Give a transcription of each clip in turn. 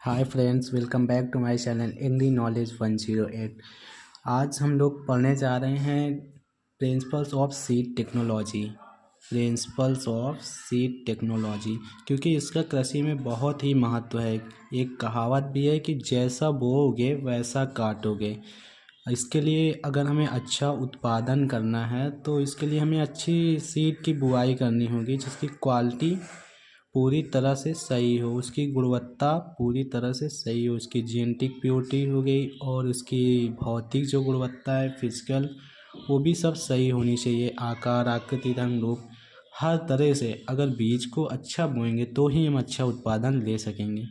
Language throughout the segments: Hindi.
Hi friends, welcome back to my channel agri knowledge 108। आज हम लोग पढ़ने जा रहे हैं प्रिंसिपल्स ऑफ सीड टेक्नोलॉजी। क्योंकि इसका कृषि में बहुत ही महत्व है। एक कहावत भी है कि जैसा बोओगे वैसा काटोगे। इसके लिए अगर हमें अच्छा उत्पादन करना है तो इसके लिए हमें अच्छी सीड की बुआई करनी होगी, जिसकी क्वालिटी पूरी तरह से सही हो, उसकी गुणवत्ता पूरी तरह से सही हो, उसकी जेनेटिक प्योरिटी हो गई और उसकी भौतिक जो गुणवत्ता है फिजिकल, वो भी सब सही होनी चाहिए। आकार, आकृति, रंग, रूप, हर तरह से अगर बीज को अच्छा बोएंगे तो ही हम अच्छा उत्पादन ले सकेंगे।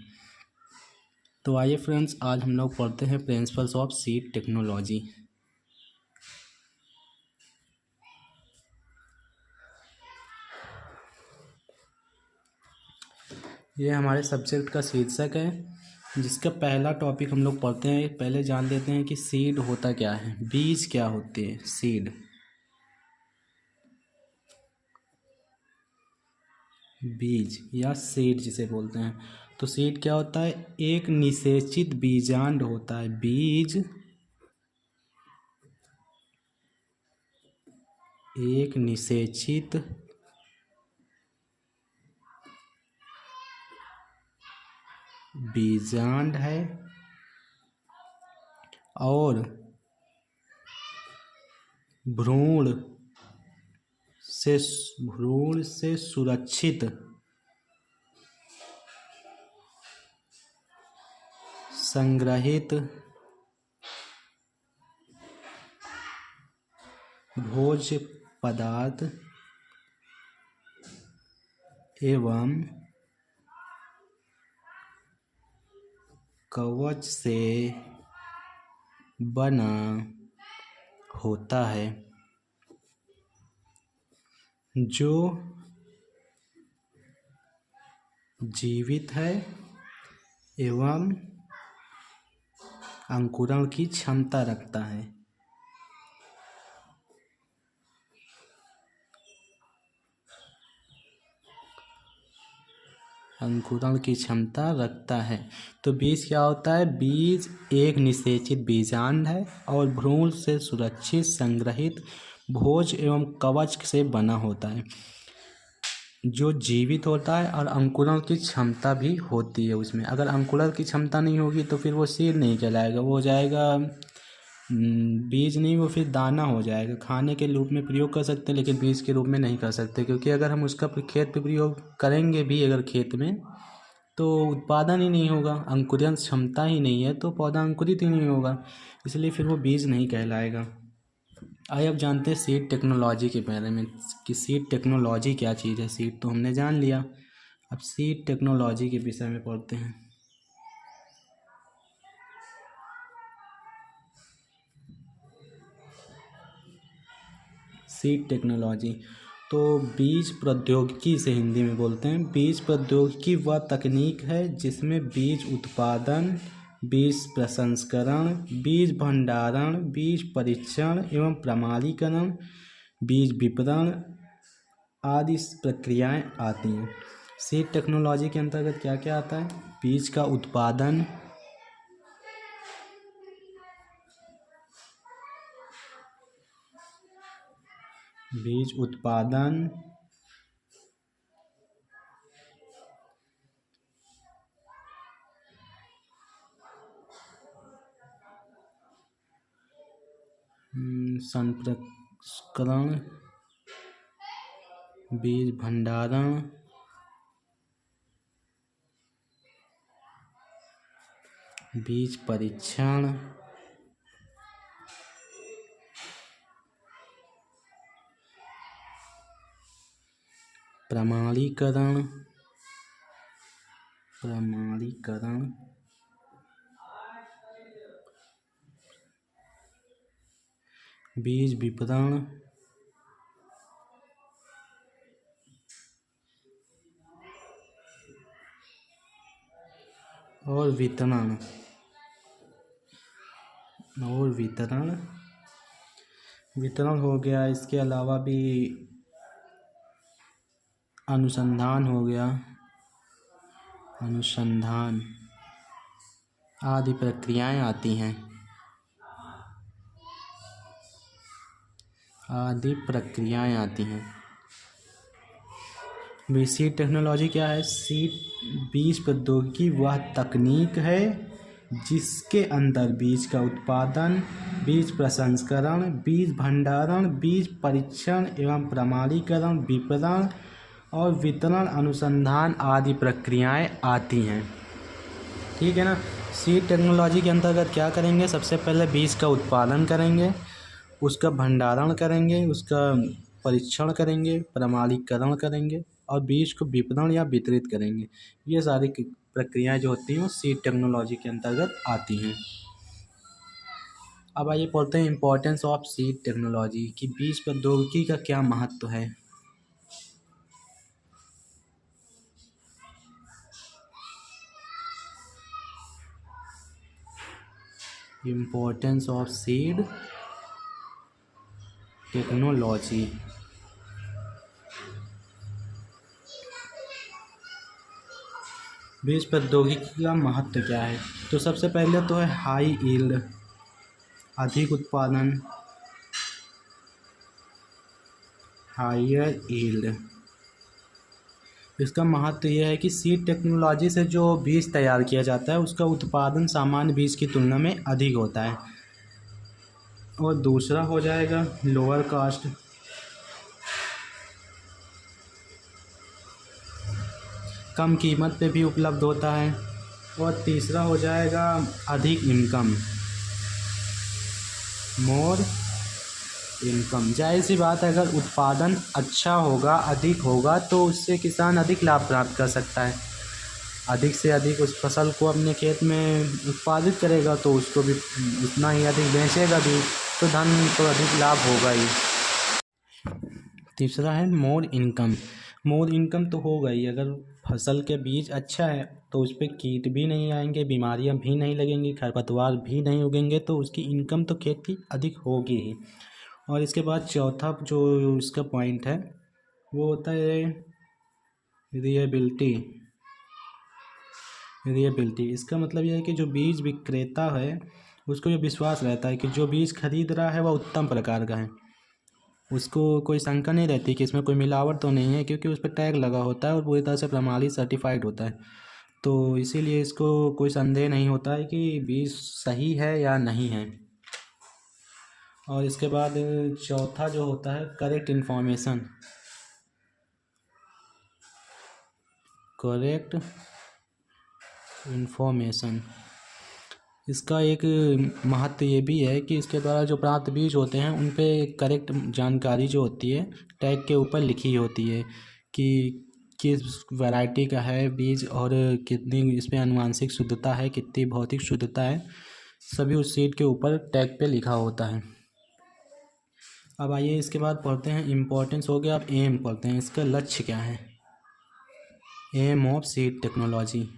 तो आइए फ्रेंड्स, आज हम लोग पढ़ते हैं प्रिंसिपल्स ऑफ सीड टेक्नोलॉजी। ये हमारे सब्जेक्ट का शीर्षक है, जिसका पहला टॉपिक हम लोग पढ़ते हैं। पहले जान लेते हैं कि सीड होता क्या है, बीज क्या होते हैं। सीड, बीज या सीड जिसे बोलते हैं। तो सीड क्या होता है? एक निषेचित बीजांड होता है। बीज एक निषेचित बीजांड है और भ्रूण से सुरक्षित संग्रहित भोज्य पदार्थ एवं कवच से बना होता है, जो जीवित है एवं अंकुरण की क्षमता रखता है। अंकुरण की क्षमता रखता है। तो बीज क्या होता है? बीज एक निषेचित बीजांड है और भ्रूण से सुरक्षित संग्रहित भोज एवं कवच से बना होता है, जो जीवित होता है और अंकुरण की क्षमता भी होती है उसमें। अगर अंकुरण की क्षमता नहीं होगी तो फिर वो सीड नहीं कहलाएगा, वो हो जाएगा बीज नहीं, वो फिर दाना हो जाएगा। खाने के रूप में प्रयोग कर सकते हैं लेकिन बीज के रूप में नहीं कर सकते, क्योंकि अगर हम उसका खेत पे प्रयोग करेंगे भी अगर खेत में, तो उत्पादन ही नहीं होगा। अंकुरण क्षमता ही नहीं है तो पौधा अंकुरित ही नहीं होगा, इसलिए फिर वो बीज नहीं कहलाएगा। आइए अब जानते हैं सीड टेक्नोलॉजी के बारे में कि सीड टेक्नोलॉजी क्या चीज़ है। सीड तो हमने जान लिया, अब सीड टेक्नोलॉजी के विषय में पढ़ते हैं। सीड टेक्नोलॉजी तो बीज प्रौद्योगिकी से हिंदी में बोलते हैं। बीज प्रौद्योगिकी वह तकनीक है जिसमें बीज उत्पादन, बीज प्रसंस्करण, बीज भंडारण, बीज परीक्षण एवं प्रमाणीकरण, बीज विपणन आदि प्रक्रियाएं आती हैं। सीड टेक्नोलॉजी के अंतर्गत क्या क्या आता है? बीज का उत्पादन, बीज उत्पादन, संप्रस्करण, बीज भंडारण, बीज परीक्षण, प्रमाणीकरण, बीज विपणन और वितरण वितरण हो गया। इसके अलावा भी अनुसंधान हो गया, अनुसंधान आदि प्रक्रियाएं आती हैं। आदि प्रक्रियाएं आती हैं। सीड टेक्नोलॉजी क्या है? सीड बीज प्रौद्योगिकी वह तकनीक है जिसके अंदर बीज का उत्पादन, बीज प्रसंस्करण, बीज भंडारण, बीज परीक्षण एवं प्रमाणीकरण, विपणन और वितरण अनुसंधान आदि प्रक्रियाएं आती हैं। ठीक है ना। सीड टेक्नोलॉजी के अंतर्गत क्या करेंगे? सबसे पहले बीज का उत्पादन करेंगे, उसका भंडारण करेंगे, उसका परीक्षण करेंगे, प्रमाणीकरण करेंगे और बीज को विपणन या वितरित करेंगे। ये सारी प्रक्रियाएं जो होती हैं वो सीड टेक्नोलॉजी के अंतर्गत आती हैं। अब आइए पढ़ते हैं इम्पोर्टेंस ऑफ सीड टेक्नोलॉजी कि बीज प्रौद्योगिकी का क्या महत्व है। Importance of seed technology. बीज प्रौद्योगिकी का महत्व क्या है? तो सबसे पहले तो है हाई यील्ड, अधिक उत्पादन, हायर यील्ड। इसका महत्व यह है कि सीड टेक्नोलॉजी से जो बीज तैयार किया जाता है उसका उत्पादन सामान्य बीज की तुलना में अधिक होता है। और दूसरा हो जाएगा लोअर कास्ट, कम कीमत पे भी उपलब्ध होता है। और तीसरा हो जाएगा अधिक इनकम, मोर इनकम। जाहिर सी बात है, अगर उत्पादन अच्छा होगा, अधिक होगा, तो उससे किसान अधिक लाभ प्राप्त कर सकता है। अधिक से अधिक उस फसल को अपने खेत में उत्पादित करेगा तो उसको भी उतना ही अधिक बेचेगा भी, तो धन तो अधिक लाभ होगा ही। तीसरा है मोर इनकम। मोर इनकम तो होगा ही, अगर फसल के बीज अच्छा है तो उस पर कीट भी नहीं आएंगे, बीमारियां भी नहीं लगेंगी, खरपतवार भी नहीं उगेंगे, तो उसकी इनकम तो खेत की अधिक होगी ही। और इसके बाद चौथा जो इसका पॉइंट है वो होता है रिएबिलिटी। रिएबिलिटी इसका मतलब यह है कि जो बीज विक्रेता है उसको ये विश्वास रहता है कि जो बीज खरीद रहा है वह उत्तम प्रकार का है। उसको कोई शंका नहीं रहती कि इसमें कोई मिलावट तो नहीं है, क्योंकि उस पर टैग लगा होता है और पूरी तरह से प्रमाणित सर्टिफाइड होता है। तो इसीलिए इसको कोई संदेह नहीं होता है कि बीज सही है या नहीं है। और इसके बाद चौथा जो होता है करेक्ट इन्फॉर्मेशन। करेक्ट इन्फॉर्मेशन इसका एक महत्व ये भी है कि इसके द्वारा जो प्राप्त बीज होते हैं उन पे करेक्ट जानकारी जो होती है टैग के ऊपर लिखी होती है कि किस वैरायटी का है बीज और कितनी इसमें आनुवांशिक शुद्धता है, कितनी भौतिक शुद्धता है, सभी उस सीड के ऊपर टैग पे लिखा होता है। अब आइए इसके बाद पढ़ते हैं इम्पोर्टेंस हो गया। अब एम पढ़ते हैं, इसका लक्ष्य क्या है। Aim of seed technology.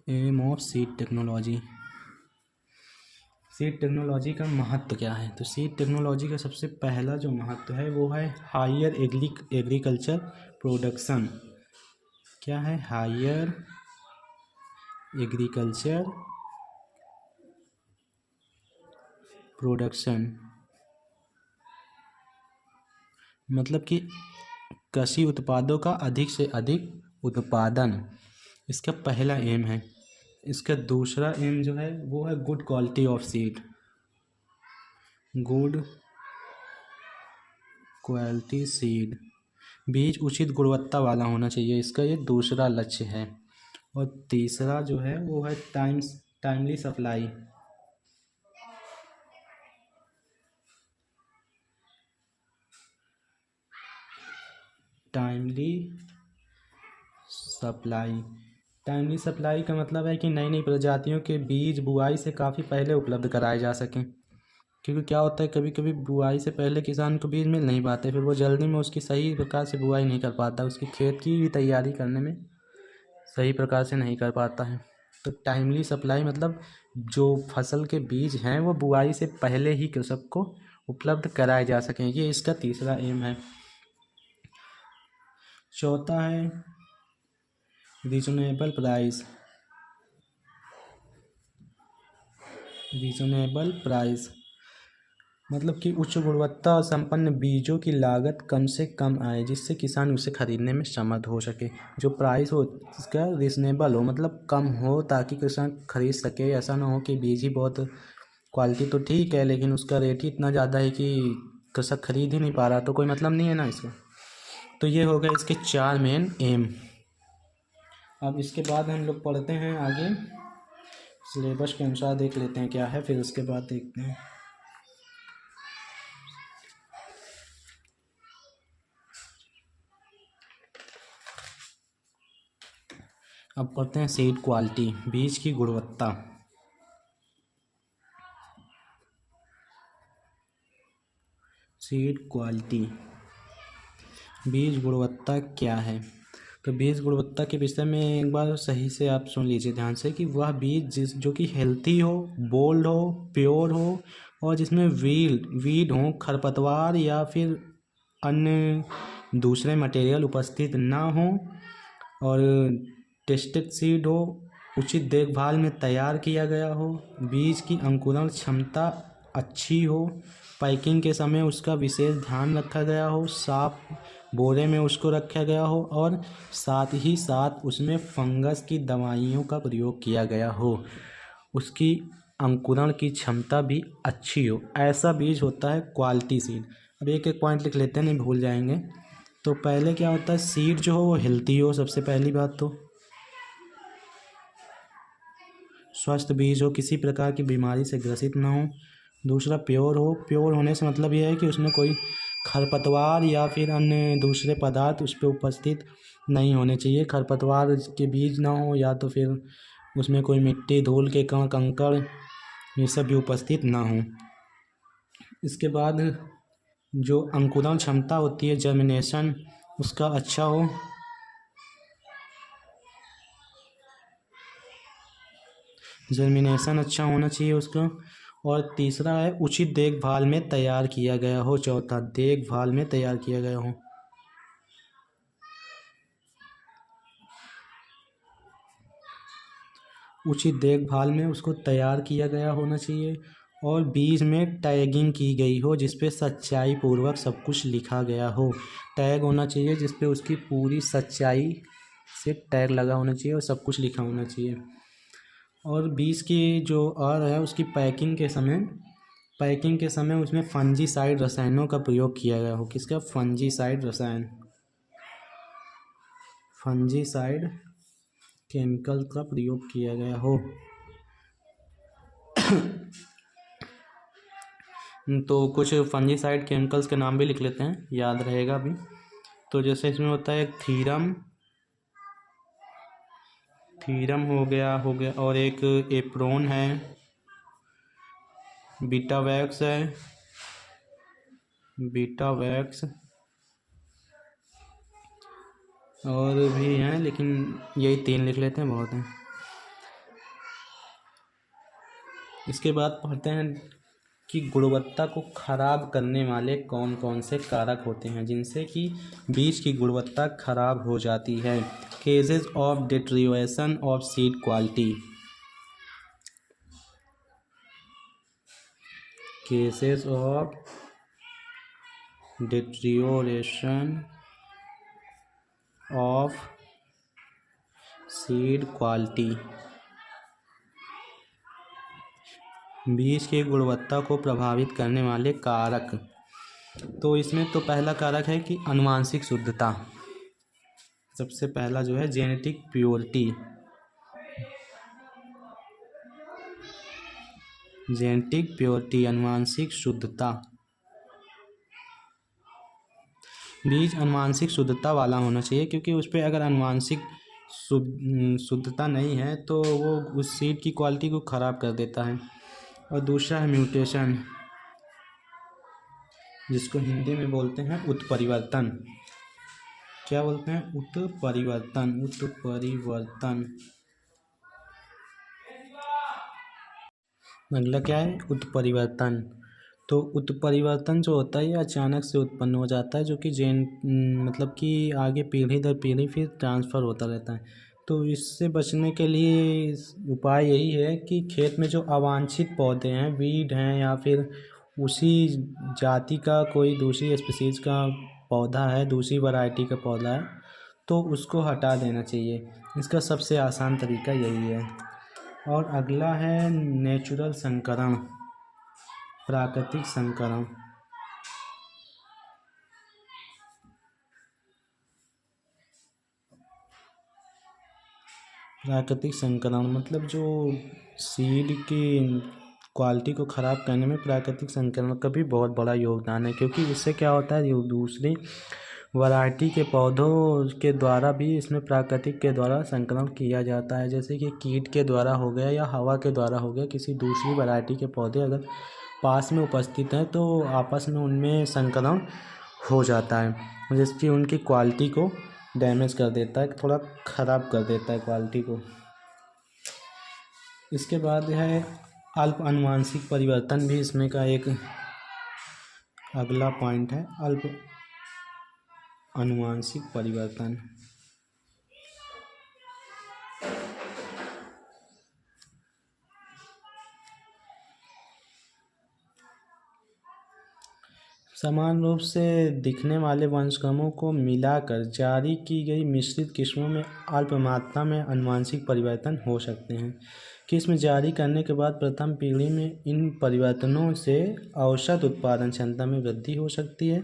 Aim of seed technology. Seed technology का महत्व क्या है? तो सीड टेक्नोलॉजी का सबसे पहला जो महत्व है वो है हायर एग्रीकल्चर प्रोडक्शन। क्या है? हायर एग्रीकल्चर प्रोडक्शन, मतलब कि कृषि उत्पादों का अधिक से अधिक उत्पादन, इसका पहला एम है। इसका दूसरा एम जो है वो है good quality of seed. Good quality seed, बीज उचित गुणवत्ता वाला होना चाहिए, इसका ये दूसरा लक्ष्य है। और तीसरा जो है वो है timely supply. Timely supply. Timely supply का मतलब है कि नई नई प्रजातियों के बीज बुआई से काफ़ी पहले उपलब्ध कराए जा सकें। क्योंकि क्या होता है, कभी कभी बुआई से पहले किसान को बीज मिल नहीं पाते, फिर वो जल्दी में उसकी सही प्रकार से बुआई नहीं कर पाता, उसकी खेत की भी तैयारी करने में सही प्रकार से नहीं कर पाता है। तो टाइमली सप्लाई मतलब जो फसल के बीज हैं वो बुआई से पहले ही सबको उपलब्ध कराए जा सकें, ये इसका तीसरा एम है। चौथा है रीजनेबल प्राइस, रीजनेबल प्राइस मतलब कि उच्च गुणवत्ता और संपन्न बीजों की लागत कम से कम आए जिससे किसान उसे खरीदने में समर्थ हो सके। जो प्राइस हो इसका रीजनेबल हो मतलब कम हो ताकि किसान खरीद सके। ऐसा ना हो कि बीज ही बहुत क्वालिटी तो ठीक है लेकिन उसका रेट ही इतना ज़्यादा है कि कृषक खरीद ही नहीं पा रहा, तो कोई मतलब नहीं है ना इसका। तो ये हो गए इसके 4 मेन एम। अब इसके बाद हम लोग पढ़ते हैं आगे, सिलेबस के अनुसार देख लेते हैं क्या है, फिर उसके बाद देखते हैं। अब पढ़ते हैं सीड क्वालिटी, बीज की गुणवत्ता। सीड क्वालिटी, बीज गुणवत्ता क्या है? तो बीज गुणवत्ता के विषय में एक बार सही से आप सुन लीजिए ध्यान से कि वह बीज जो कि हेल्थी हो, बोल्ड हो, प्योर हो और जिसमें वीड हो, खरपतवार या फिर अन्य दूसरे मटेरियल उपस्थित ना हो और टेस्टेड सीड हो, उचित देखभाल में तैयार किया गया हो, बीज की अंकुरण क्षमता अच्छी हो, पैकिंग के समय उसका विशेष ध्यान रखा गया हो, साफ बोरे में उसको रखा गया हो और साथ ही साथ उसमें फंगस की दवाइयों का प्रयोग किया गया हो, उसकी अंकुरण की क्षमता भी अच्छी हो, ऐसा बीज होता है क्वालिटी सीड। अब एक एक पॉइंट लिख लेते हैं, नहीं भूल जाएंगे। तो पहले क्या होता है, सीड जो हो वो हेल्थी हो, सबसे पहली बात तो स्वस्थ बीज हो, किसी प्रकार की बीमारी से ग्रसित ना हो। दूसरा प्योर हो, प्योर होने से मतलब यह है कि उसमें कोई खरपतवार या फिर अन्य दूसरे पदार्थ उस पर उपस्थित नहीं होने चाहिए। खरपतवार के बीज ना हो या तो फिर उसमें कोई मिट्टी, धूल के कण, कंकड़ ये सब भी उपस्थित ना हो। इसके बाद जो अंकुरण क्षमता होती है, जर्मिनेशन उसका अच्छा हो। जर्मिनेशन अच्छा होना चाहिए उसका। और तीसरा है उचित देखभाल में तैयार किया गया हो। चौथा, देखभाल में तैयार किया गया हो। उचित देखभाल में उसको तैयार किया गया होना चाहिए। और बीज में टैगिंग की गई हो जिसपे सच्चाई पूर्वक सब कुछ लिखा गया हो। टैग होना चाहिए जिसपे उसकी पूरी सच्चाई से टैग लगा होना चाहिए और सब कुछ लिखा होना चाहिए। और बीज की जो और है उसकी पैकिंग के समय उसमें फंजीसाइड रसायनों का प्रयोग किया गया हो। किसका? फंजीसाइड रसायन, फंजीसाइड केमिकल का प्रयोग किया गया हो। तो कुछ फंजीसाइड केमिकल्स के नाम भी लिख लेते हैं, याद रहेगा अभी। तो जैसे इसमें होता है थीरम हो गया और एक एप्रोन है, बीटावैक्स है, बीटावैक्स और भी हैं लेकिन यही 3 लिख लेते हैं, बहुत हैं। इसके बाद पढ़ते हैं कि गुणवत्ता को खराब करने वाले कौन कौन से कारक होते हैं जिनसे कि बीज की गुणवत्ता खराब हो जाती है। Cases of deterioration of seed quality, cases of deterioration of seed quality, बीज की गुणवत्ता को प्रभावित करने वाले कारक। तो इसमें तो पहला कारक है कि आनुवांशिक शुद्धता। सबसे पहला जो है जेनेटिक प्योरिटी, जेनेटिक प्योरिटी आनुवांशिक शुद्धता। बीज आनुवांशिक शुद्धता वाला होना चाहिए क्योंकि उस पर अगर आनुवांशिक शुद्धता नहीं है तो वो उस सीड की क्वालिटी को ख़राब कर देता है। और दूसरा है म्यूटेशन, जिसको हिंदी में बोलते हैं उत्परिवर्तन। क्या बोलते हैं? उत्परिवर्तन, उत्परिवर्तन। अगला क्या है? उत्परिवर्तन। तो उत्परिवर्तन जो होता है ये अचानक से उत्पन्न हो जाता है जो कि मतलब कि आगे पीढ़ी दर पीढ़ी फिर ट्रांसफ़र होता रहता है। तो इससे बचने के लिए उपाय यही है कि खेत में जो अवांछित पौधे हैं, वीड हैं या फिर उसी जाति का कोई दूसरी स्पीसीज का पौधा है, दूसरी वैरायटी का पौधा है, तो उसको हटा देना चाहिए। इसका सबसे आसान तरीका यही है। और अगला है नेचुरल संकरण, प्राकृतिक संकरण। प्राकृतिक संकरण मतलब जो सीड की क्वालिटी को ख़राब करने में प्राकृतिक संकरण का भी बहुत बड़ा योगदान है, क्योंकि इससे क्या होता है, दूसरी वैरायटी के पौधों के द्वारा भी इसमें प्राकृतिक के द्वारा संकरण किया जाता है। जैसे कि कीट के द्वारा हो गया या हवा के द्वारा हो गया, किसी दूसरी वैरायटी के पौधे अगर पास में उपस्थित हैं तो आपस में उनमें संकरण हो जाता है, जिसकी उनकी क्वालिटी को डैमेज कर देता है, थोड़ा ख़राब कर देता है क्वालिटी को। इसके बाद है अल्प आनुवंशिक परिवर्तन, भी इसमें का एक अगला पॉइंट है, अल्प आनुवंशिक परिवर्तन। समान रूप से दिखने वाले वंशक्रमों को मिलाकर जारी की गई मिश्रित किस्मों में अल्प मात्रा में आनुवंशिक परिवर्तन हो सकते हैं। किस्म जारी करने के बाद प्रथम पीढ़ी में इन परिवर्तनों से औसत उत्पादन क्षमता में वृद्धि हो सकती है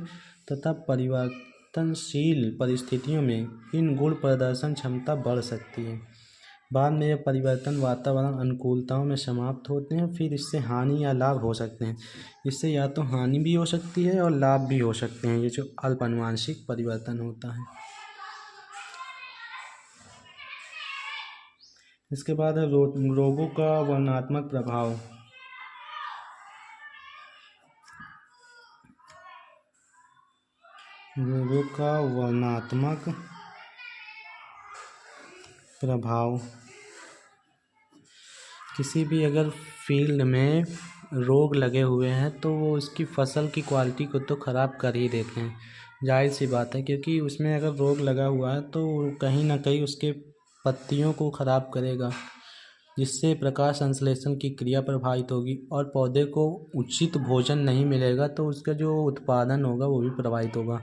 तथा परिवर्तनशील परिस्थितियों में इन गुण प्रदर्शन क्षमता बढ़ सकती है। बाद में यह परिवर्तन वातावरण अनुकूलताओं में समाप्त होते हैं, फिर इससे हानि या लाभ हो सकते हैं। इससे या तो हानि भी हो सकती है और लाभ भी हो सकते हैं, ये जो अल्प आनुवंशिक परिवर्तन होता है। इसके बाद है रोगों का वर्णनात्मक प्रभाव। रोगों का वर्णनात्मक प्रभाव। किसी भी अगर फील्ड में रोग लगे हुए हैं तो वो उसकी फसल की क्वालिटी को तो ख़राब कर ही देते हैं, जाहिर सी बात है, क्योंकि उसमें अगर रोग लगा हुआ है तो कहीं ना कहीं उसके पत्तियों को ख़राब करेगा, जिससे प्रकाश संश्लेषण की क्रिया प्रभावित होगी और पौधे को उचित भोजन नहीं मिलेगा तो उसका जो उत्पादन होगा वो भी प्रभावित होगा।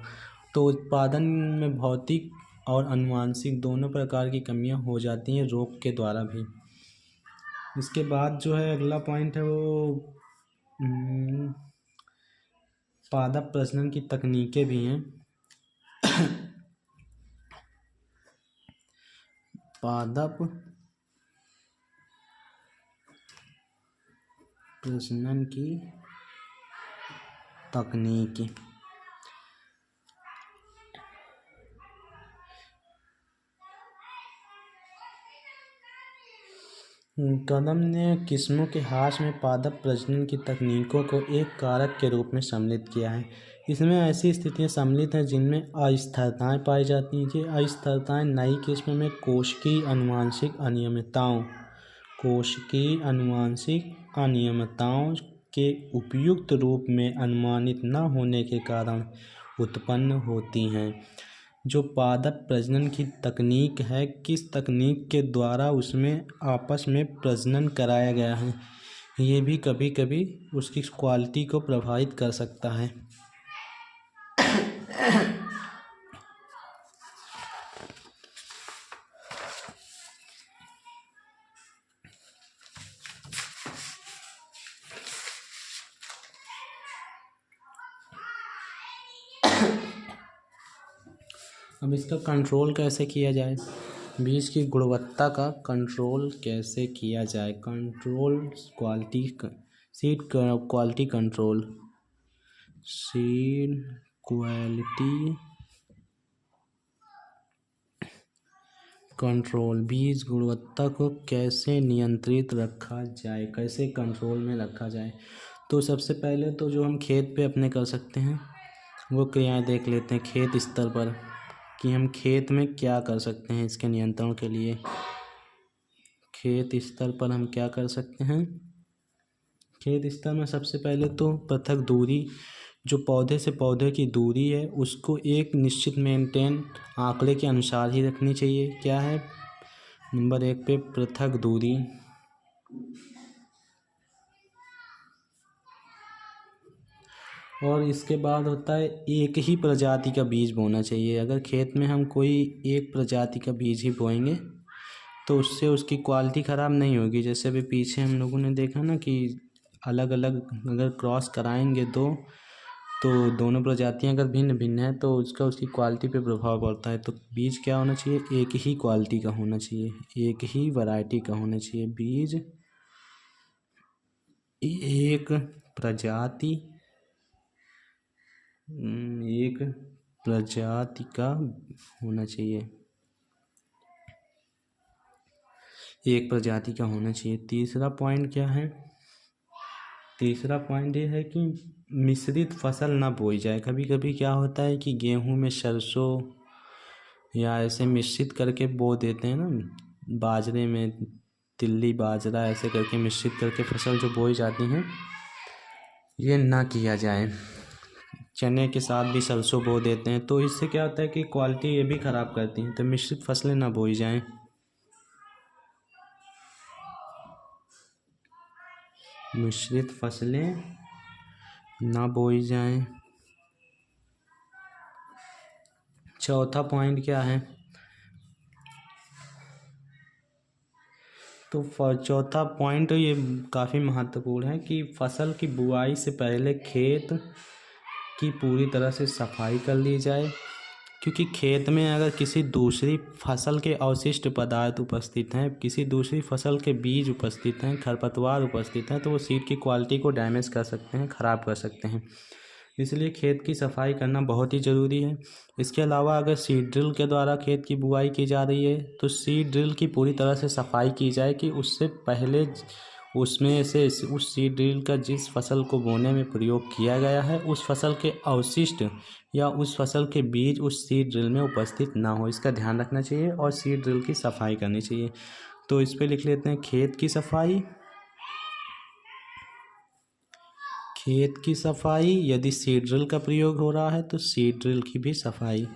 तो उत्पादन में भौतिक और आनुवंशिक दोनों प्रकार की कमियां हो जाती हैं रोग के द्वारा भी। इसके बाद जो है अगला पॉइंट है वो पादप प्रजनन की तकनीकें भी हैं। पादप प्रजनन की तकनीक। कदम ने किस्मों के ह्रास में पादप प्रजनन की तकनीकों को एक कारक के रूप में सम्मिलित किया है। इसमें ऐसी स्थितियां सम्मिलित हैं जिनमें अस्थिरताएं पाई जाती हैं। ये अस्थिरताएं नई किस्म में कोशिकीय आनुवंशिक के उपयुक्त रूप में अनुमानित न होने के कारण उत्पन्न होती हैं। जो पादप प्रजनन की तकनीक है, किस तकनीक के द्वारा उसमें आपस में प्रजनन कराया गया है, ये भी कभी कभी उसकी क्वालिटी को प्रभावित कर सकता है। अब इसका कंट्रोल कैसे किया जाए, बीज की गुणवत्ता का कंट्रोल कैसे किया जाए। Control quality, seed quality control. Seed quality control, बीज गुणवत्ता को कैसे नियंत्रित रखा जाए, कैसे कंट्रोल में रखा जाए। तो सबसे पहले तो जो हम खेत पे अपने कर सकते हैं वो क्रियाएं देख लेते हैं खेत स्तर पर, कि हम खेत में क्या कर सकते हैं इसके नियंत्रण के लिए। खेत स्तर पर हम क्या कर सकते हैं, खेत स्तर में सबसे पहले तो पृथक दूरी, जो पौधे से पौधे की दूरी है उसको एक निश्चित मेंटेन आंकड़े के अनुसार ही रखनी चाहिए। क्या है, नंबर 1 पे पृथक दूरी, और इसके बाद होता है एक ही प्रजाति का बीज बोना चाहिए। अगर खेत में हम कोई एक प्रजाति का बीज ही बोएंगे तो उससे उसकी क्वालिटी ख़राब नहीं होगी। जैसे अभी पीछे हम लोगों ने देखा ना कि अलग अलग अगर क्रॉस कराएंगे तो दोनों प्रजातियां अगर भिन्न भिन्न है तो उसका उसकी क्वालिटी पे प्रभाव पड़ता है। तो बीज क्या होना चाहिए, एक ही क्वालिटी का होना चाहिए, एक ही वैरायटी का होना चाहिए। बीज एक प्रजाति का होना चाहिए, एक प्रजाति का होना चाहिए। तीसरा पॉइंट क्या है, तीसरा पॉइंट ये है कि मिश्रित फसल ना बोई जाए। कभी कभी क्या होता है कि गेहूं में सरसों या ऐसे मिश्रित करके बो देते हैं ना, बाजरे में तिल्ली बाजरा ऐसे करके मिश्रित करके फसल जो बोई जाती हैं, ये ना किया जाए। चने के साथ भी सरसों बो देते हैं तो इससे क्या होता है कि क्वालिटी ये भी ख़राब करती हैं। तो मिश्रित फसलें ना बोई जाएं। मिश्रित फसलें ना बोई जाएं। चौथा पॉइंट क्या है, तो चौथा पॉइंट ये काफ़ी महत्वपूर्ण है कि फसल की बुआई से पहले खेत की पूरी तरह से सफाई कर ली जाए। क्योंकि खेत में अगर किसी दूसरी फसल के अवशिष्ट पदार्थ उपस्थित हैं, किसी दूसरी फसल के बीज उपस्थित हैं, खरपतवार उपस्थित हैं, तो वो सीड की क्वालिटी को डैमेज कर सकते हैं, ख़राब कर सकते हैं। इसलिए खेत की सफाई करना बहुत ही ज़रूरी है। इसके अलावा अगर सीड ड्रिल के द्वारा खेत की बुआई की जा रही है तो सीड ड्रिल की पूरी तरह से सफाई की जाए कि उससे पहले उसमें से उस सीड ड्रिल का जिस फसल को बोने में प्रयोग किया गया है उस फसल के अवशिष्ट या उस फसल के बीज उस सीड ड्रिल में उपस्थित ना हो, इसका ध्यान रखना चाहिए और सीड ड्रिल की सफाई करनी चाहिए। तो इस पे लिख लेते हैं खेत की सफाई, खेत की सफाई, यदि सीड ड्रिल का प्रयोग हो रहा है तो सीड ड्रिल की भी सफाई,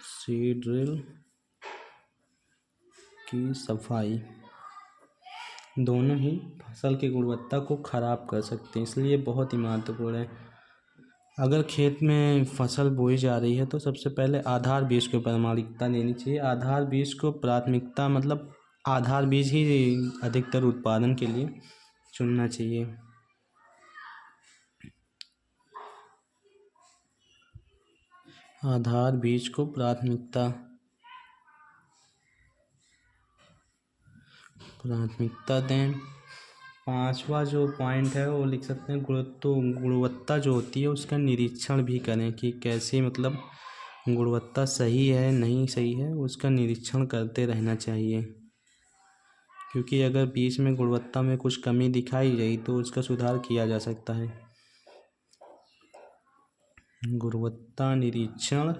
सीड ड्रिल की सफाई, दोनों ही फसल की गुणवत्ता को ख़राब कर सकते हैं, इसलिए बहुत ही महत्वपूर्ण है। अगर खेत में फसल बोई जा रही है तो सबसे पहले आधार बीज को प्राथमिकता देनी चाहिए। आधार बीज को प्राथमिकता मतलब आधार बीज ही अधिकतर उत्पादन के लिए चुनना चाहिए। आधार बीज को प्राथमिकता दें। पांचवा जो पॉइंट है वो लिख सकते हैं गुणवत्ता जो होती है उसका निरीक्षण भी करें कि कैसे मतलब गुणवत्ता सही है नहीं सही है, उसका निरीक्षण करते रहना चाहिए। क्योंकि अगर बीच में गुणवत्ता में कुछ कमी दिखाई गई तो उसका सुधार किया जा सकता है। गुणवत्ता निरीक्षण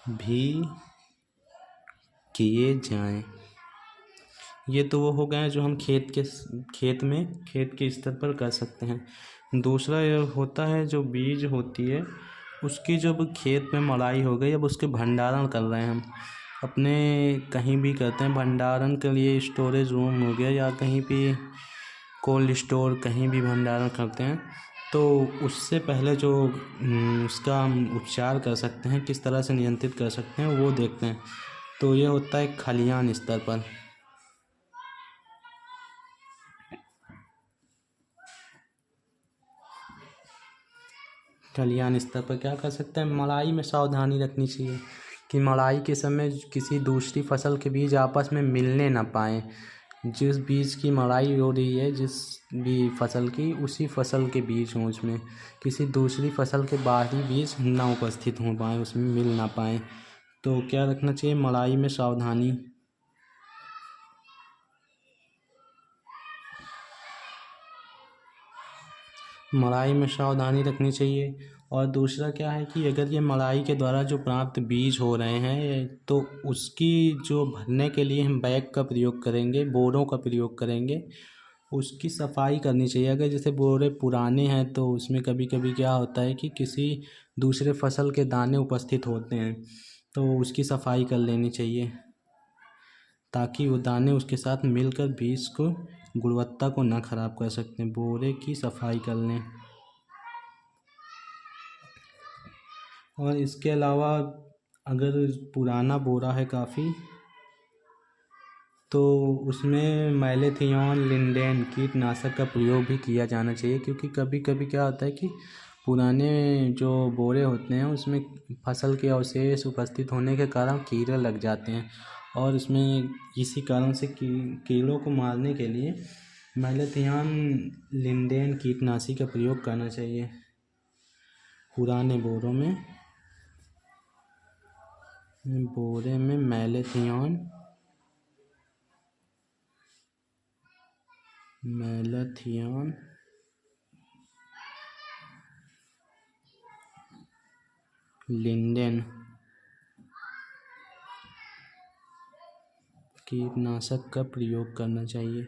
भी किए जाएं। ये तो वो हो गए जो हम खेत के स्तर पर कर सकते हैं। दूसरा ये होता है जो बीज होती है उसकी जब खेत में मड़ाई हो गई, अब उसके भंडारण कर रहे हैं हम अपने कहीं भी करते हैं भंडारण के लिए, स्टोरेज रूम हो गया या कहीं भी कोल्ड स्टोर, कहीं भी भंडारण करते हैं तो उससे पहले जो उसका हम उपचार कर सकते हैं, किस तरह से नियंत्रित कर सकते हैं वो देखते हैं। तो ये होता है खलिहान स्तर पर। खलिहान स्तर पर क्या कर सकते हैं, मड़ाई में सावधानी रखनी चाहिए कि मड़ाई के समय किसी दूसरी फसल के बीज आपस में मिलने ना पाएँ। जिस बीज की मड़ाई हो रही है जिस भी फसल की, उसी फसल के बीज हों, उसमें किसी दूसरी फसल के बाहरी बीज ना उपस्थित हो पाएँ, उसमें मिल ना पाएँ। तो क्या रखना चाहिए, मड़ाई में सावधानी। मड़ाई में सावधानी रखनी चाहिए। और दूसरा क्या है कि अगर ये मड़ाई के द्वारा जो प्राप्त बीज हो रहे हैं तो उसकी जो भरने के लिए हम बैग का प्रयोग करेंगे, बोरों का प्रयोग करेंगे, उसकी सफाई करनी चाहिए। अगर जैसे बोरे पुराने हैं तो उसमें कभी कभी क्या होता है कि किसी दूसरे फसल के दाने उपस्थित होते हैं तो उसकी सफाई कर लेनी चाहिए ताकि वो दाने उसके साथ मिलकर बीज को गुणवत्ता को ना खराब कर सकते हैं। बोरे की सफाई कर लें। और इसके अलावा अगर पुराना बोरा है काफ़ी तो उसमें मैलाथियन लिंडेन कीटनाशक का प्रयोग भी किया जाना चाहिए, क्योंकि कभी कभी क्या होता है कि पुराने जो बोरे होते हैं उसमें फसल के अवशेष उपस्थित होने के कारण कीड़े लग जाते हैं, और उसमें इसी कारण से कीड़ों को मारने के लिए मैलाथियन लिंडेन कीटनाशी का प्रयोग करना चाहिए पुराने बोरों में। बोरे में मैलाथियन लिंडेन कीटनाशक का प्रयोग करना चाहिए।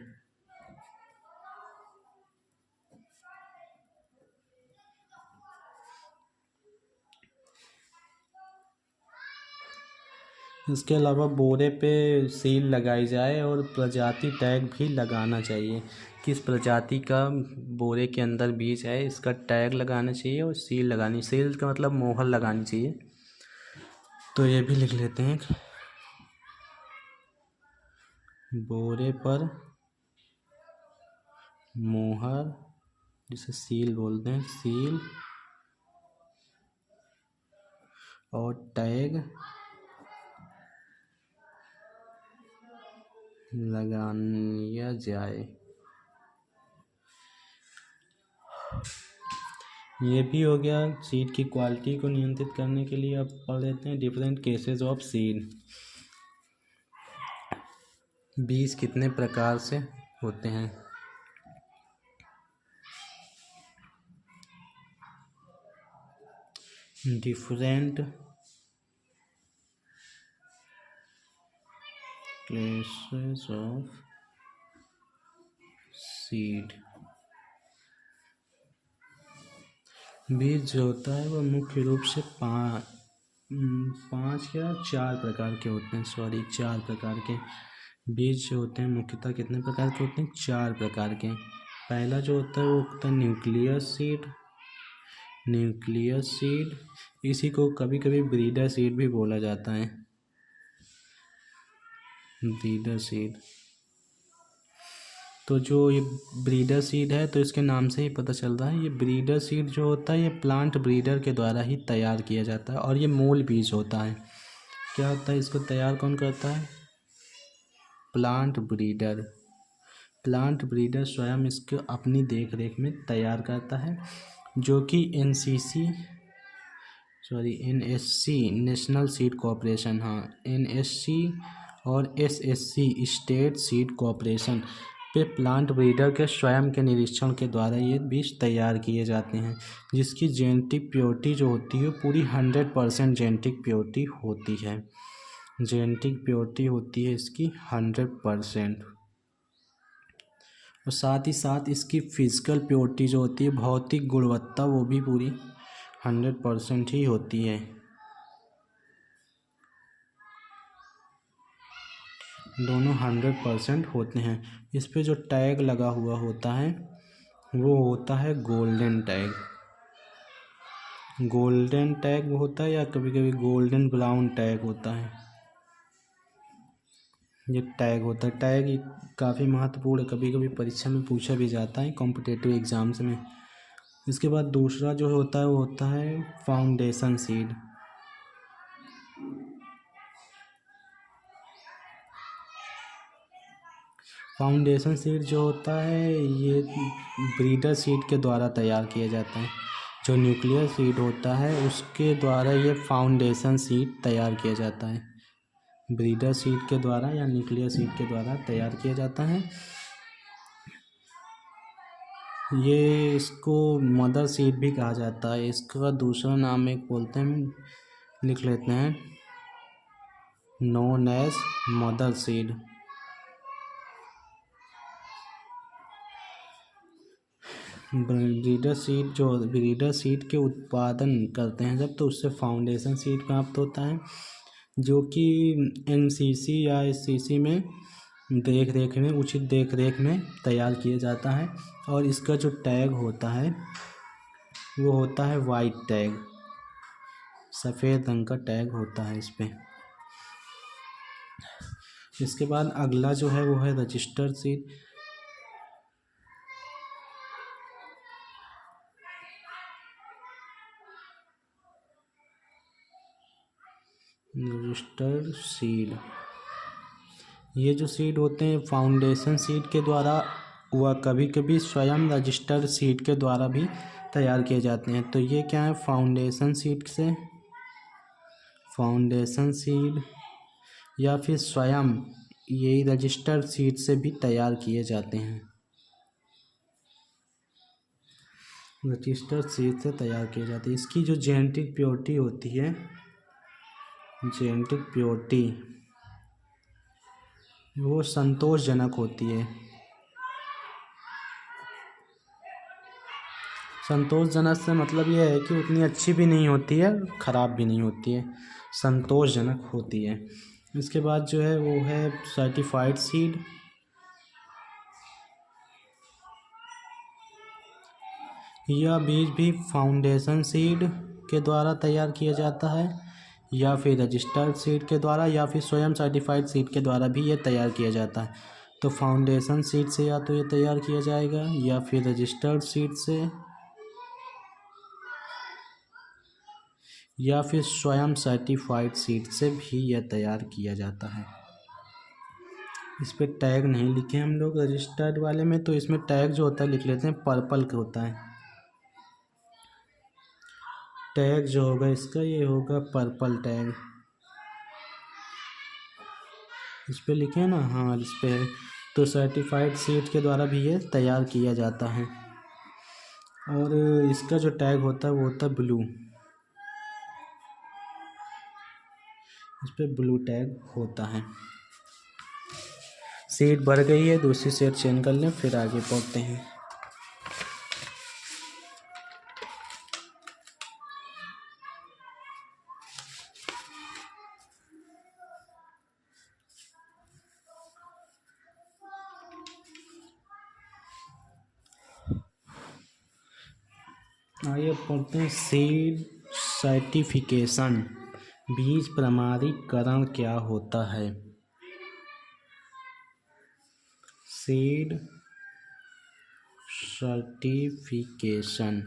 इसके अलावा बोरे पे सील लगाई जाए और प्रजाति टैग भी लगाना चाहिए। किस प्रजाति का बोरे के अंदर बीज है इसका टैग लगाना चाहिए और सील लगानी, सील का मतलब मोहर लगानी चाहिए। तो ये भी लिख लेते हैं। बोरे पर मोहर, जिसे सील बोलते हैं, सील और टैग लगाया जाए। ये भी हो गया। सीड की क्वालिटी को नियंत्रित करने के लिए अब पढ़ लेते हैं डिफरेंट केसेस ऑफ सीड। बीज कितने प्रकार से होते हैं? Different classes of seed. बीज जो होता है वह मुख्य रूप से पाँच या चार प्रकार के होते हैं। चार प्रकार के बीज जो होते हैं मुख्यतः कितने प्रकार के होते हैं? चार प्रकार के। पहला जो होता है वो होता है न्यूक्लियस सीड। इसी को कभी कभी ब्रीडर सीड भी बोला जाता है। Breeder seed. तो जो ये ब्रीडर सीड है तो इसके नाम से ही पता चल रहा है, ये ब्रीडर सीड जो होता है ये प्लांट ब्रीडर के द्वारा ही तैयार किया जाता है और ये मूल बीज होता है। क्या होता है, इसको तैयार कौन करता है? प्लांट ब्रीडर स्वयं इसको अपनी देख रेख में तैयार करता है, जो कि NSC national seed corporation, NSC और एसएससी स्टेट सीड कॉर्पोरेशन पे प्लांट ब्रीडर के स्वयं के निरीक्षण के द्वारा ये बीज तैयार किए जाते हैं, जिसकी जेनेटिक प्योरिटी जो होती है पूरी 100% जेनेटिक प्योरिटी होती है। जेनेटिक प्योरिटी होती है इसकी 100%। और साथ ही साथ इसकी फिजिकल प्योरिटी जो होती है, भौतिक गुणवत्ता, वो भी पूरी 100% ही होती है। दोनों 100% होते हैं। इस पे जो टैग लगा हुआ होता है वो होता है गोल्डन टैग होता है, या कभी कभी गोल्डन ब्राउन टैग होता है। ये टैग होता है। टैग काफ़ी महत्वपूर्ण है, कभी कभी परीक्षा में पूछा भी जाता है कॉम्पिटिटिव एग्ज़ाम्स में। इसके बाद दूसरा जो होता है वो होता है फाउंडेशन सीड। फाउंडेशन सीड जो होता है ये ब्रीडर सीड के द्वारा तैयार किया जाता है। जो न्यूक्लियर सीड होता है उसके द्वारा ये फाउंडेशन सीड तैयार किया जाता है। ब्रीडर सीड के द्वारा या न्यूक्लियर सीड के द्वारा तैयार किया जाता है। ये इसको मदर सीड भी कहा जाता है। इसका दूसरा नाम एक बोलते हैं, लिख लेते हैं, known as mother seed. Breeder seed के उत्पादन करते हैं जब, तो उससे फाउंडेशन सीड प्राप्त होता है। जो कि एनसीसी या एससीसी में उचित देख रेख में तैयार किया जाता है। और इसका जो टैग होता है वो होता है वाइट टैग, सफ़ेद रंग का टैग होता है इस पे। इसके बाद अगला जो है वो है रजिस्टर सीट। रजिस्टर सीड, ये जो सीड होते हैं फाउंडेशन सीड के द्वारा व कभी कभी स्वयं रजिस्टर सीड के द्वारा भी तैयार किए जाते हैं। तो ये क्या है, फाउंडेशन सीड या फिर स्वयं यही रजिस्टर सीड से भी तैयार किए जाते हैं। रजिस्टर सीड से तैयार किए जाते हैं। इसकी जो जेनेटिक प्योरिटी होती है, जेनेटिक प्योरिटी वो संतोषजनक होती है। संतोषजनक से मतलब ये है कि उतनी अच्छी भी नहीं होती है, ख़राब भी नहीं होती है, संतोषजनक होती है। इसके बाद जो है वो है सर्टिफाइड सीड। यह बीज भी फाउंडेशन सीड के द्वारा तैयार किया जाता है या फिर रजिस्टर्ड सीड के द्वारा या फिर स्वयं सर्टिफाइड सीड के द्वारा भी ये तैयार किया जाता है। तो फाउंडेशन सीड से या तो ये तैयार किया जाएगा या फिर रजिस्टर्ड सीड से या फिर स्वयं सर्टिफाइड सीड से भी यह तैयार किया जाता है। इस पे टैग नहीं लिखे हम लोग रजिस्टर्ड वाले में, तो इसमें टैग जो होता है लिख लेते हैं, पर्पल का होता है टैग जो होगा इसका, ये होगा पर्पल टैग। इस पे लिखे हैं ना, हाँ इस पे है। तो सर्टिफाइड सीड के द्वारा भी ये तैयार किया जाता है। और इसका जो टैग होता है वो होता है ब्लू, इस पे ब्लू टैग होता है। सीट बढ़ गई है, दूसरी सीट चेंज कर लें फिर आगे पढ़ते हैं। आइए पढ़ते हैं सीड सर्टिफिकेशन, बीज प्रमाणीकरण क्या होता है। सीड सर्टिफिकेशन,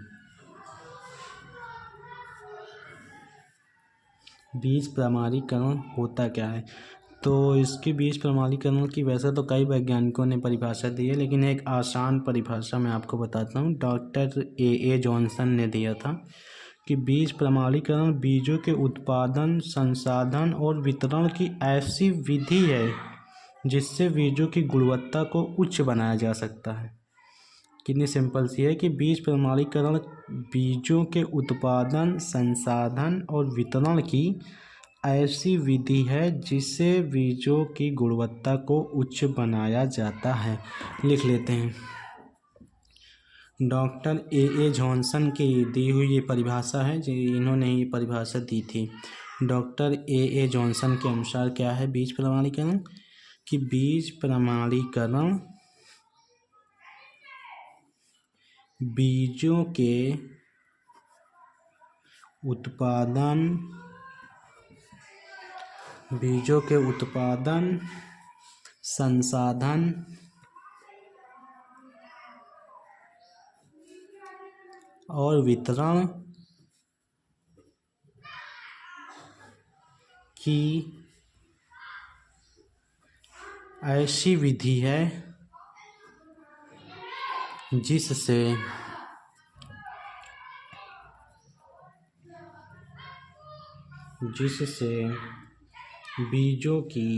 बीज प्रमाणीकरण होता क्या है। तो इसकी बीज प्रमाणीकरण की वैसे तो कई वैज्ञानिकों ने परिभाषा दी है, लेकिन एक आसान परिभाषा मैं आपको बताता हूँ। डॉक्टर ए जॉनसन ने दिया था कि बीज प्रमाणीकरण बीजों के उत्पादन, संसाधन और वितरण की ऐसी विधि है जिससे बीजों की गुणवत्ता को उच्च बनाया जा सकता है। कितनी सिंपल सी है कि बीज प्रमाणीकरण बीजों के उत्पादन, संसाधन और वितरण की ऐसी विधि है जिससे बीजों की गुणवत्ता को उच्च बनाया जाता है। लिख लेते हैं, डॉक्टर ए जॉनसन की दी हुई ये परिभाषा है, जो इन्होंने ये परिभाषा दी थी। डॉक्टर ए जॉनसन के अनुसार क्या है बीज प्रमाणीकरण, कि बीज प्रमाणीकरण बीजों के उत्पादन, संसाधन और वितरण की ऐसी विधि है जिससे बीजों की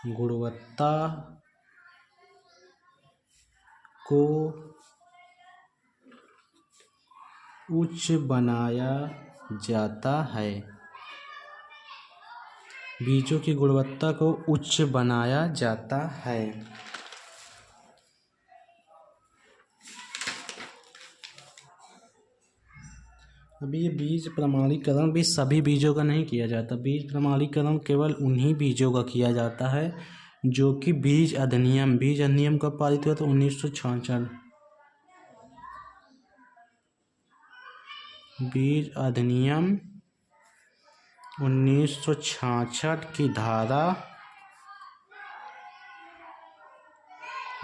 गुणवत्ता को उच्च बनाया जाता है। बीजों की गुणवत्ता को उच्च बनाया जाता है। अभी ये बीज प्रमाणीकरण भी सभी बीजों का नहीं किया जाता। बीज प्रमाणीकरण केवल उन्हीं बीजों का किया जाता है जो कि बीज अधिनियम कब पारित हुआ था? 1966। बीज अधिनियम 1966 की धारा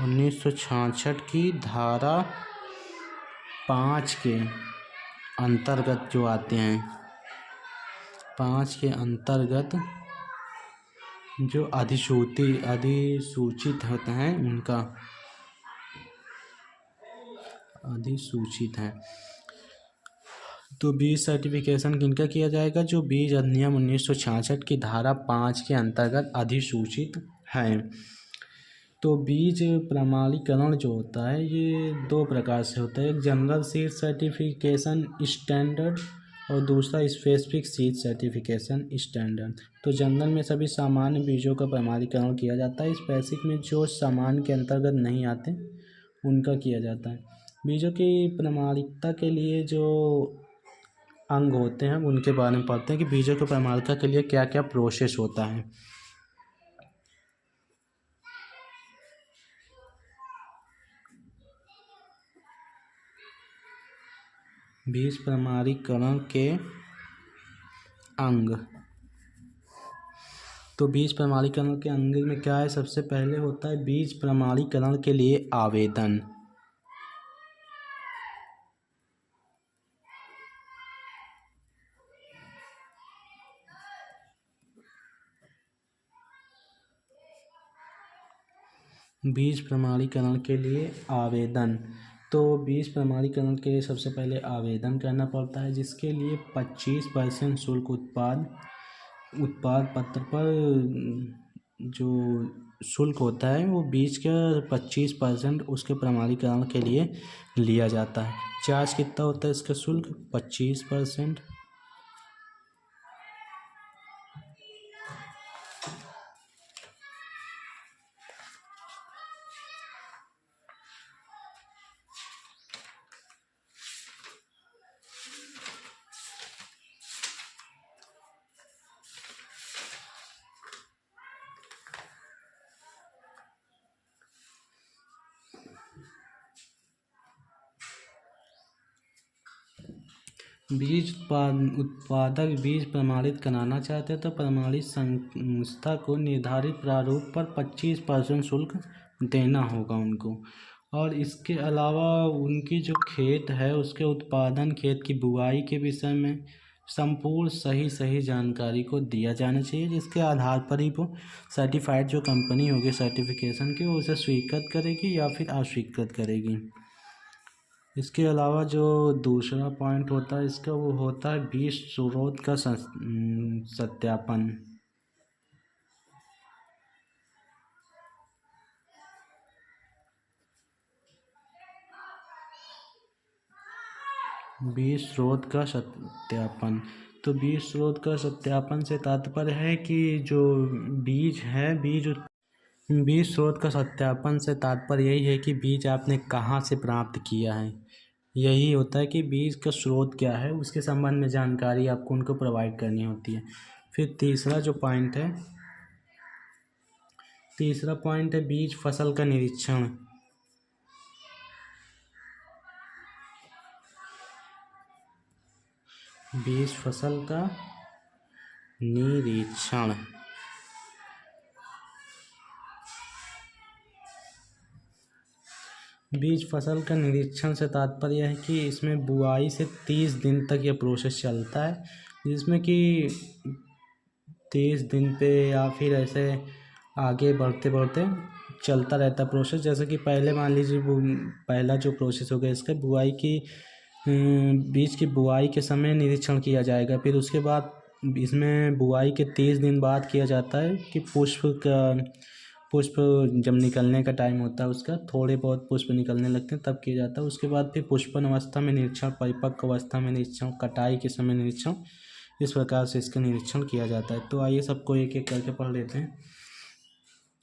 1966 की धारा 5 के अंतर्गत जो आते हैं, 5 के अंतर्गत जो अधिसूचित होते हैं उनका अधिसूचित है। तो बीज सर्टिफिकेशन किनका किया जाएगा? जो बीज अधिनियम 1966 की धारा 5 के अंतर्गत अधिसूचित है। तो बीज प्रमाणीकरण जो होता है ये 2 प्रकार से होता है। एक जनरल सीड सर्टिफिकेशन स्टैंडर्ड और दूसरा स्पेसिफिक सीड सर्टिफिकेशन स्टैंडर्ड। तो जनरल में सभी सामान्य बीजों का प्रमाणीकरण किया जाता है। स्पेसिफिक में जो सामान्य के अंतर्गत नहीं आते उनका किया जाता है। बीजों की प्रमाणिकता के लिए जो अंग होते हैं उनके बारे में पढ़ते हैं कि बीजों की प्रमाणिकता के लिए क्या क्या प्रोसेस होता है। बीज प्रमाणीकरण के अंग। तो बीज प्रमाणीकरण के अंग में क्या है? सबसे पहले होता है बीज प्रमाणीकरण के लिए आवेदन। बीज प्रमाणीकरण के लिए आवेदन। तो बीज प्रमाणीकरण के लिए सबसे पहले आवेदन करना पड़ता है, जिसके लिए 25% शुल्क उत्पाद पत्र पर जो शुल्क होता है वो बीज का 25% उसके प्रमाणीकरण के लिए लिया जाता है। चार्ज कितना होता है इसका शुल्क? 25%। उत्पादक बीज प्रमाणित कराना चाहते हैं तो प्रमाणित संस्था को निर्धारित प्रारूप पर 25% शुल्क देना होगा उनको। और इसके अलावा उनकी जो खेत है उसके उत्पादन, खेत की बुआई के विषय में संपूर्ण सही जानकारी को दिया जाना चाहिए, जिसके आधार पर ही वो सर्टिफाइड जो कंपनी होगी सर्टिफिकेशन की वो उसे स्वीकृत करेगी या फिर अस्वीकृत करेगी। इसके अलावा जो दूसरा पॉइंट होता है इसका वो होता है बीज स्रोत का सत्यापन। बीज स्रोत का सत्यापन। तो बीज स्रोत का सत्यापन से तात्पर्य है कि जो बीज है बीज स्रोत का सत्यापन से तात्पर्य यही है कि बीज आपने कहाँ से प्राप्त किया है। यही होता है कि बीज का स्रोत क्या है उसके संबंध में जानकारी आपको उनको प्रोवाइड करनी होती है। फिर तीसरा पॉइंट है बीज फसल का निरीक्षण। बीज फसल का निरीक्षण। बीज फसल का निरीक्षण से तात्पर्य है कि इसमें बुआई से 30 दिन तक यह प्रोसेस चलता है, जिसमें कि 30 दिन पे या फिर ऐसे आगे बढ़ते बढ़ते चलता रहता प्रोसेस। जैसे कि पहले मान लीजिए वो पहला जो प्रोसेस हो गया इसका बीज की बुआई के समय निरीक्षण किया जाएगा। फिर उसके बाद इसमें बुआई के 30 दिन बाद किया जाता है कि पुष्प जब निकलने का टाइम होता है उसका थोड़े बहुत पुष्प निकलने लगते हैं तब किया जाता है। उसके बाद फिर पुष्पन अवस्था में निरीक्षण, परिपक्व अवस्था में निरीक्षण, कटाई के समय निरीक्षण, इस प्रकार से इसका निरीक्षण किया जाता है। तो आइए सबको एक एक करके पढ़ लेते हैं।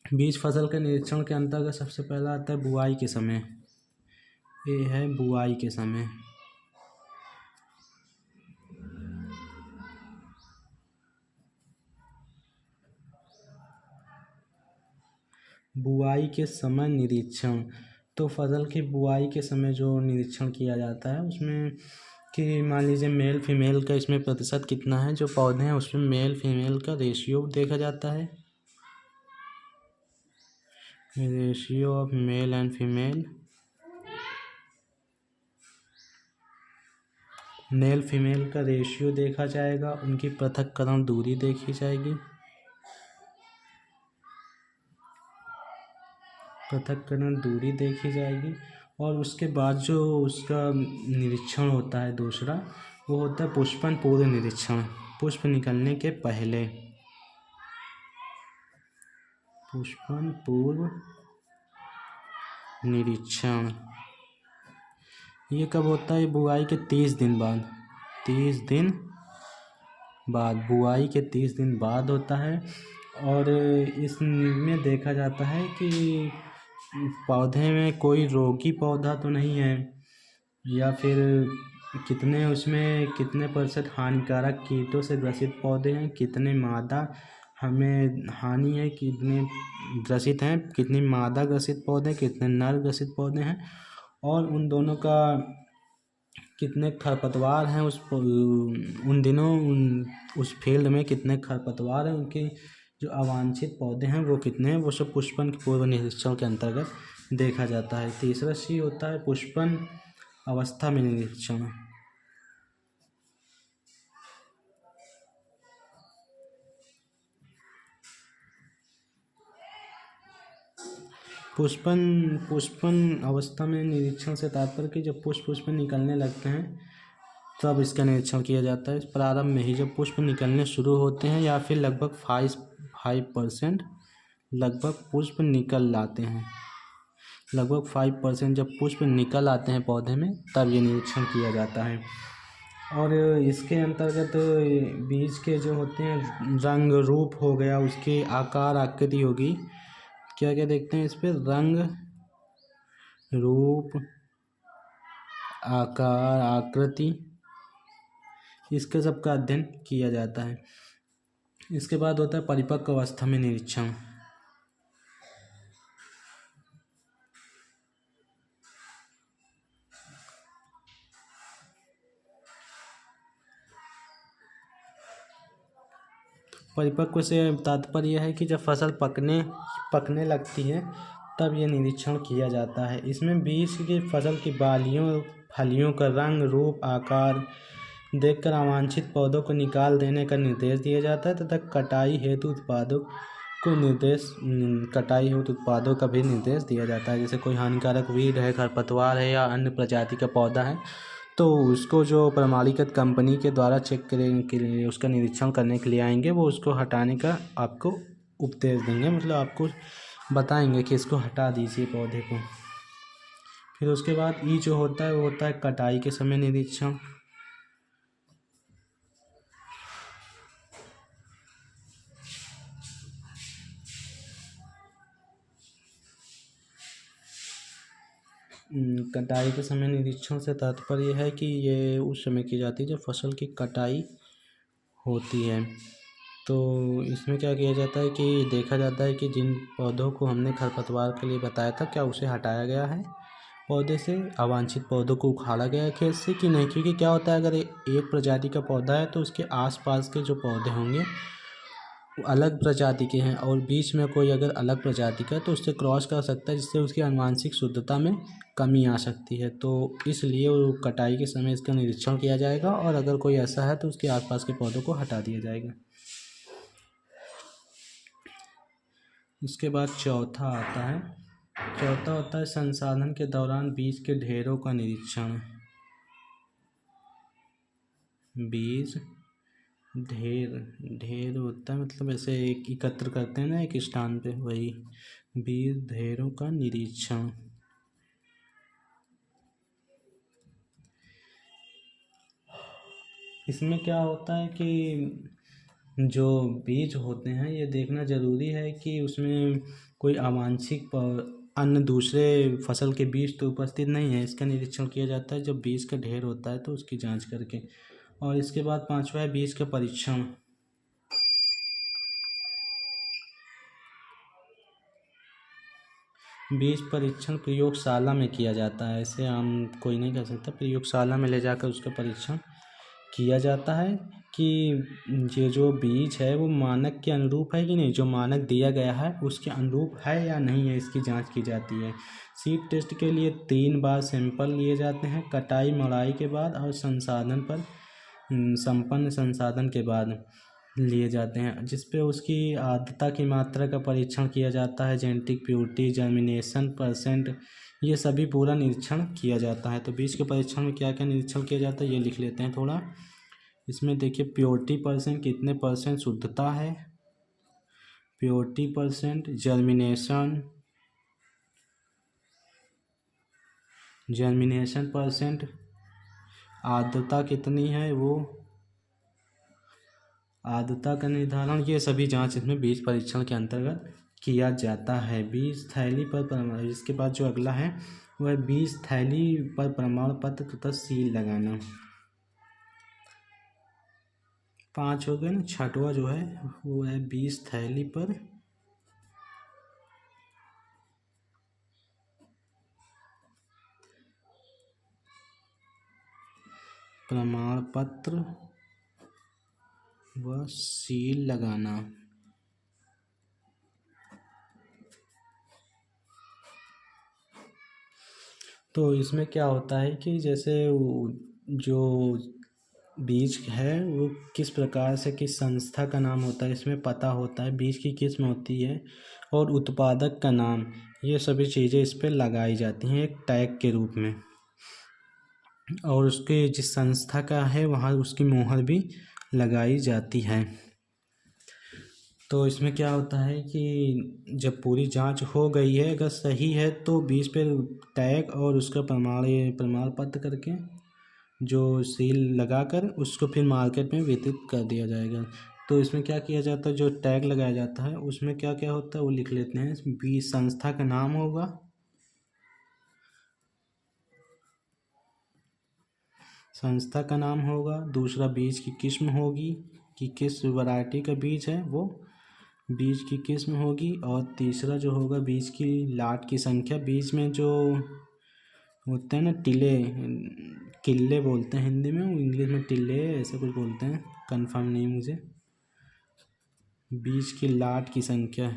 बीज फसल के निरीक्षण के अंतर्गत सबसे पहला आता है बुआई के समय। ये है बुआई के समय। बुआई के समय निरीक्षण। तो फसल की बुआई के समय जो निरीक्षण किया जाता है उसमें कि मान लीजिए मेल फीमेल का इसमें प्रतिशत कितना है, जो पौधे हैं उसमें मेल फीमेल का रेशियो देखा जाता है, ratio of male and female, male female का रेशियो देखा जाएगा, उनकी पृथक्करण दूरी देखी जाएगी, पृथक्करण दूरी देखी जाएगी। और उसके बाद जो उसका निरीक्षण होता है दूसरा, वो होता है पुष्पन पूर्व निरीक्षण। पुष्प निकलने के पहले, पुष्पन पूर्व निरीक्षण ये कब होता है? बुआई के 30 दिन बाद, 30 दिन बाद, बुआई के 30 दिन बाद होता है। और इसमें देखा जाता है कि पौधे में कोई रोगी पौधा तो नहीं है, या फिर कितने उसमें कितने % हानिकारक कीटों से ग्रसित पौधे हैं, कितने मादा हमें हानि है, कितने ग्रसित हैं, कितनी मादा ग्रसित पौधे, कितने नर ग्रसित पौधे हैं, और उन दोनों का कितने खरपतवार हैं उन दिनों उस फील्ड में कितने खरपतवार हैं, उनके जो अवांछित पौधे हैं वो कितने हैं, वो सब पुष्पन के पूर्व निरीक्षण के अंतर्गत देखा जाता है। तीसरा सी होता है पुष्पन अवस्था में निरीक्षण। पुष्पन अवस्था में निरीक्षण से तात्पर्य कि जब पुष्प निकलने लगते हैं तब इसका निरीक्षण किया जाता है। प्रारंभ में ही जब पुष्प निकलने शुरू होते हैं या फिर लगभग 5% लगभग पुष्प निकल आते हैं, लगभग 5% जब पुष्प निकल आते हैं पौधे में, तब ये निरीक्षण किया जाता है। और इसके अंतर्गत बीज के जो होते हैं रंग रूप हो गया, उसके आकार आकृति होगी, क्या क्या देखते हैं इस पर? रंग रूप आकार आकृति, इसके सबका अध्ययन किया जाता है। इसके बाद होता है परिपक्व अवस्था में निरीक्षण। परिपक्व से तात्पर्य है कि जब फसल पकने लगती है तब ये निरीक्षण किया जाता है। इसमें बीज की फसल की बालियों फलियों का रंग रूप आकार देखकर अवांछित पौधों को निकाल देने का निर्देश दिया जाता है तथा कटाई हेतु उत्पादों का भी निर्देश दिया जाता है। जैसे कोई हानिकारक वीड है, खरपतवार है या अन्य प्रजाति का पौधा है, तो उसको जो प्रमाणीकृत कंपनी के द्वारा चेक करने के लिए उसका निरीक्षण करने के लिए आएंगे, वो उसको हटाने का आपको उपदेश देंगे, मतलब आपको बताएंगे कि इसको हटा दीजिए पौधे को। फिर उसके बाद ई जो होता है वो होता है कटाई के समय निरीक्षण। कटाई के समय निरीक्षण से तात्पर्य है कि ये उस समय की जाती है जब फसल की कटाई होती है। तो इसमें क्या किया जाता है कि देखा जाता है कि जिन पौधों को हमने खरपतवार के लिए बताया था, क्या उसे हटाया गया है पौधे से, अवांछित पौधों को उखाड़ा गया है खेत से कि नहीं। क्योंकि क्या होता है, अगर एक प्रजाति का पौधा है तो उसके आसपास के जो पौधे होंगे वो अलग प्रजाति के हैं, और बीच में कोई अगर अलग प्रजाति का है तो उससे क्रॉस कर सकता है, जिससे उसकी आनुवंशिक शुद्धता में कमी आ सकती है। तो इसलिए वो कटाई के समय इसका निरीक्षण किया जाएगा, और अगर कोई ऐसा है तो उसके आसपास के पौधों को हटा दिया जाएगा। इसके बाद चौथा आता है, चौथा होता है संसाधन के दौरान बीज के ढेरों का निरीक्षण। बीज ढेर होता है, मतलब ऐसे एक एकत्र करते हैं ना एक स्थान पे, वही बीज ढेरों का निरीक्षण। इसमें क्या होता है कि जो बीज होते हैं ये देखना ज़रूरी है कि उसमें कोई अवांछित अन्य दूसरे फसल के बीज तो उपस्थित नहीं है। इसका निरीक्षण किया जाता है जब बीज का ढेर होता है तो उसकी जांच करके। और इसके बाद पांचवा है बीज का परीक्षण। बीज परीक्षण प्रयोगशाला में किया जाता है, ऐसे आम कोई नहीं कर सकता। प्रयोगशाला में ले जाकर उसका परीक्षण किया जाता है कि ये जो बीज है वो मानक के अनुरूप है कि नहीं, जो मानक दिया गया है उसके अनुरूप है या नहीं है, इसकी जांच की जाती है। सीड टेस्ट के लिए 3 बार सैंपल लिए जाते हैं, कटाई मड़ाई के बाद और संपन्न संसाधन के बाद लिए जाते हैं, जिस पे उसकी आर्द्रता की मात्रा का परीक्षण किया जाता है, जेनेटिक प्योरिटी, जर्मिनेशन परसेंट, ये सभी पूरा निरीक्षण किया जाता है। तो बीज के परीक्षण में क्या क्या निरीक्षण किया जाता है ये लिख लेते हैं थोड़ा। इसमें देखिए प्योरिटी परसेंट, कितने परसेंट शुद्धता है, प्योरिटी परसेंट, जर्मिनेशन परसेंट, आर्द्रता कितनी है, वो आर्द्रता का निर्धारण, ये सभी जांच इसमें बीज परीक्षण के अंतर्गत किया जाता है। बीज थैली पर इसके बाद जो अगला है वह बीज थैली पर प्रमाण पत्र तथा सील लगाना। 5 हो गए ना। छठवां जो है वो है बीज थैली पर प्रमाण पत्र व सील लगाना। तो इसमें क्या होता है कि जैसे जो बीज है वो किस प्रकार से, किस संस्था का नाम होता है इसमें पता होता है, बीज की किस्म होती है और उत्पादक का नाम, ये सभी चीज़ें इस पर लगाई जाती हैं एक टैग के रूप में। और उसके जिस संस्था का है वहाँ उसकी मोहर भी लगाई जाती है। तो इसमें क्या होता है कि जब पूरी जांच हो गई है, अगर सही है तो बीज पे टैग और उसका प्रमाण पत्र करके जो सील लगाकर उसको फिर मार्केट में वितरित कर दिया जाएगा। तो इसमें क्या किया जाता है, जो टैग लगाया जाता है उसमें क्या क्या होता है वो लिख लेते हैं। बीज संस्था का नाम होगा, संस्था का नाम होगा, दूसरा बीज की किस्म होगी कि किस वैरायटी का बीज है वो बीज की किस्म होगी, और तीसरा जो होगा बीज की लाट की संख्या। बीज में जो होते हैं ना किल्ले बोलते हैं हिंदी में, इंग्लिश में टिल्ले ऐसे कुछ बोलते हैं, कंफर्म नहीं मुझे। बीज की लाट की संख्या,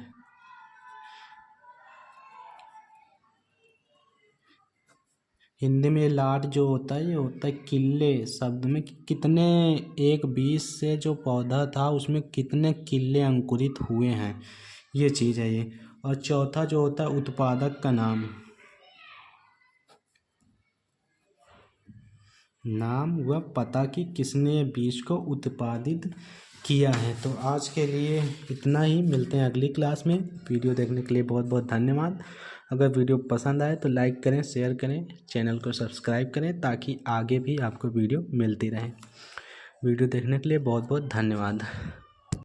हिंदी में लाट जो होता है ये होता है किल्ले शब्द में, कितने एक बीज से जो पौधा था उसमें कितने किल्ले अंकुरित हुए हैं, ये चीज़ है ये। और चौथा जो होता है उत्पादक का नाम व पता कि किसने बीज को उत्पादित किया है। तो आज के लिए इतना ही, मिलते हैं अगली क्लास में। वीडियो देखने के लिए बहुत बहुत धन्यवाद। अगर वीडियो पसंद आए तो लाइक करें, शेयर करें, चैनल को सब्सक्राइब करें ताकि आगे भी आपको वीडियो मिलती रहे। वीडियो देखने के लिए बहुत बहुत धन्यवाद।